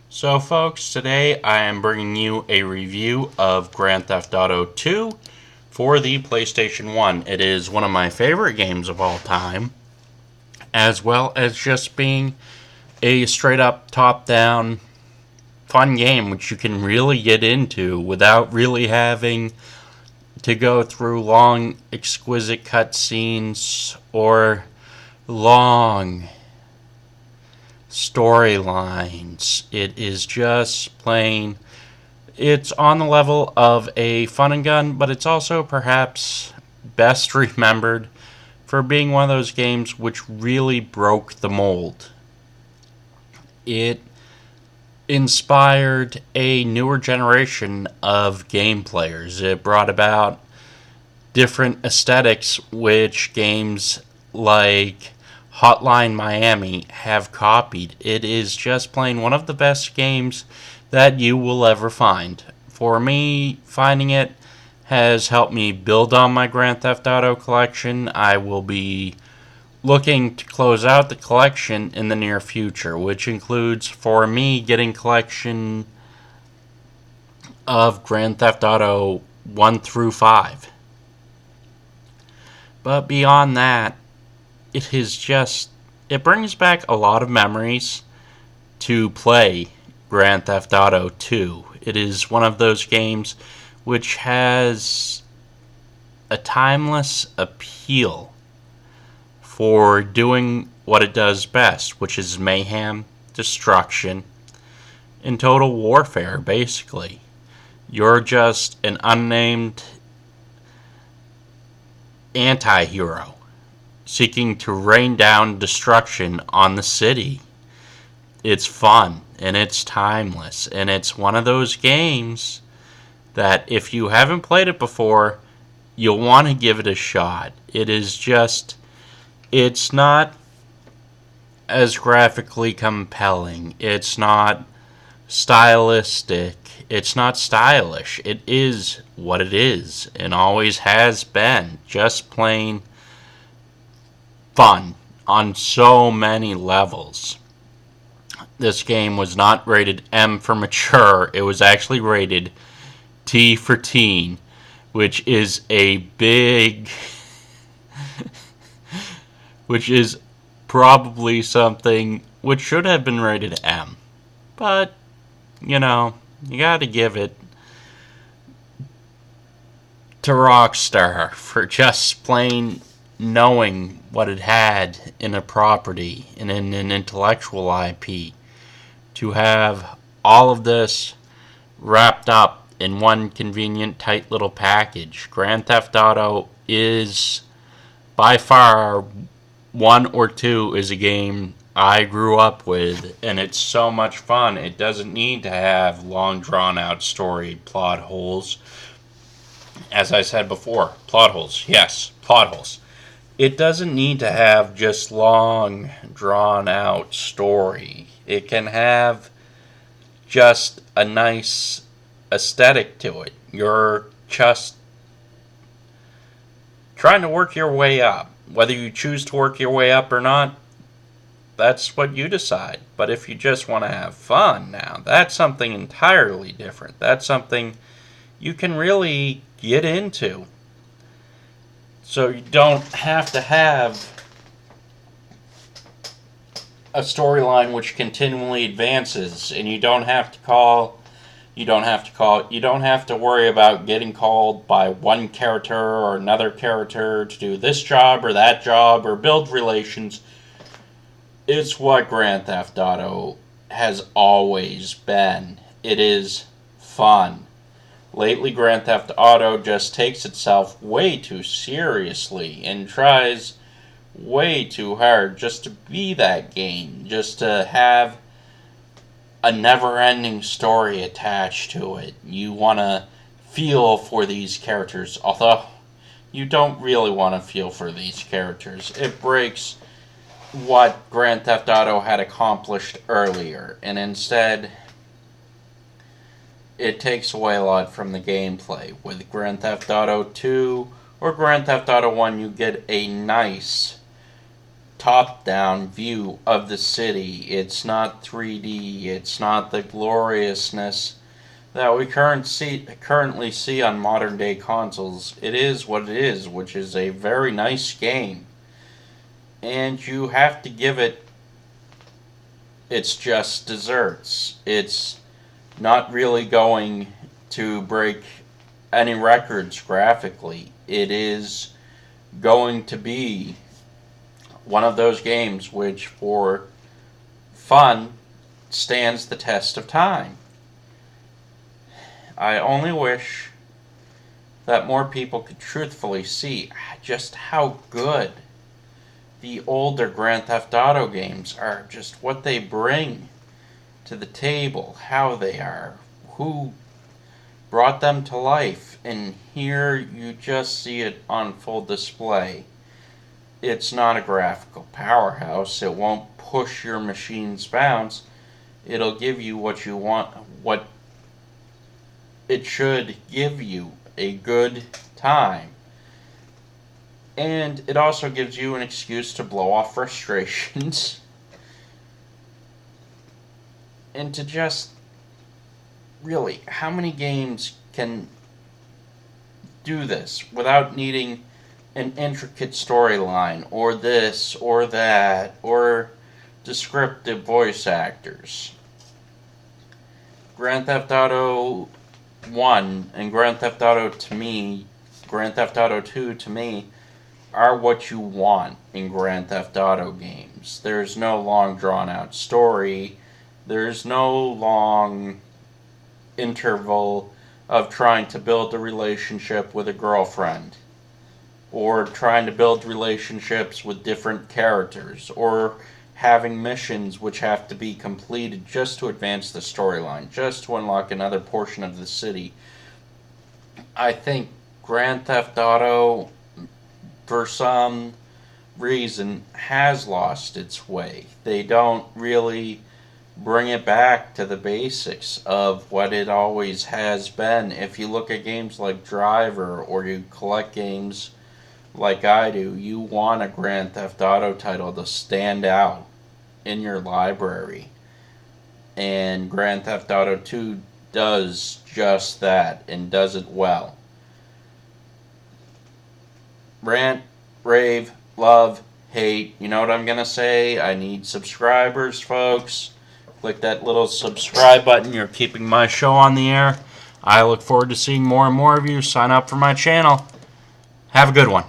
So folks, today I am bringing you a review of Grand Theft Auto 2 for the PlayStation 1. It is one of my favorite games of all time, as well as just being a straight up top down fun game which you can really get into without really having to go through long exquisite cutscenes or long storylines. It is just plain. It's on the level of a fun and gun, but it's also perhaps best remembered for being one of those games which really broke the mold. It inspired a newer generation of game players. It brought about different aesthetics which games like Hotline Miami have copied. It is just plain one of the best games that you will ever find. For me, finding it has helped me build on my Grand Theft Auto collection. I will be looking to close out the collection in the near future, which includes, for me, getting collection of Grand Theft Auto 1 through 5. But beyond that, it brings back a lot of memories to play Grand Theft Auto 2. It is one of those games which has a timeless appeal for doing what it does best, which is mayhem, destruction, and total warfare, basically. You're just an unnamed anti-hero seeking to rain down destruction on the city. It's fun, and it's timeless, and it's one of those games that if you haven't played it before, you'll want to give it a shot. It's not as graphically compelling. It's not stylistic. It's not stylish. It is what it is, and always has been. Just plain fun on so many levels. This game was not rated M for mature. It was actually rated T for teen, which is a big which is probably something which should have been rated M. But, you gotta give it to Rockstar for just plain knowing what it had in a property and in an intellectual IP. To have all of this wrapped up in one convenient, tight little package. Grand Theft Auto is by far 1 or 2 is a game I grew up with, and it's so much fun. It doesn't need to have long drawn out story plot holes. As I said before, plot holes. Yes, plot holes. It doesn't need to have just long drawn out story. It can have just a nice aesthetic to it. You're just trying to work your way up. Whether you choose to work your way up or not, that's what you decide. But if you just want to have fun now, that's something entirely different. That's something you can really get into. So you don't have to have a storyline which continually advances, and you don't have to worry about getting called by one character or another character to do this job or that job or build relations. It's what Grand Theft Auto has always been. It is fun. Lately, Grand Theft Auto just takes itself way too seriously and tries way too hard just to be that game, just to have a never-ending story attached to it. You want to feel for these characters, although you don't really want to feel for these characters. It breaks what Grand Theft Auto had accomplished earlier, and instead it takes away a lot from the gameplay. With Grand Theft Auto 2 or Grand Theft Auto 1, you get a nice top-down view of the city. It's not 3D. It's not the gloriousness that we currently see on modern-day consoles. It is what it is, which is a very nice game. And you have to give it its just desserts. It's not really going to break any records graphically. It is going to be one of those games which, for fun, stands the test of time. I only wish that more people could truthfully see just how good the older Grand Theft Auto games are, just what they bring to the table, how they are, who brought them to life, and here you just see it on full display. It's not a graphical powerhouse. It won't push your machine's bounds. It'll give you what you want, what it should give you, a good time. And it also gives you an excuse to blow off frustrations and to just, really, how many games can do this without needing an intricate storyline, or this, or that, or descriptive voice actors? Grand Theft Auto 1 and Grand Theft Auto 2 to me, are what you want in Grand Theft Auto games. There's no long drawn out story. There's no long interval of trying to build a relationship with a girlfriend, or trying to build relationships with different characters, or having missions which have to be completed just to advance the storyline, just to unlock another portion of the city. I think Grand Theft Auto, for some reason, has lost its way. They don't really bring it back to the basics of what it always has been. If you look at games like Driver, or you collect games like I do, you want a Grand Theft Auto title to stand out in your library. And Grand Theft Auto 2 does just that, and does it well. Rant, rave, love, hate. You know what I'm going to say? I need subscribers, folks. Click that little subscribe button. You're keeping my show on the air. I look forward to seeing more and more of you sign up for my channel. Have a good one.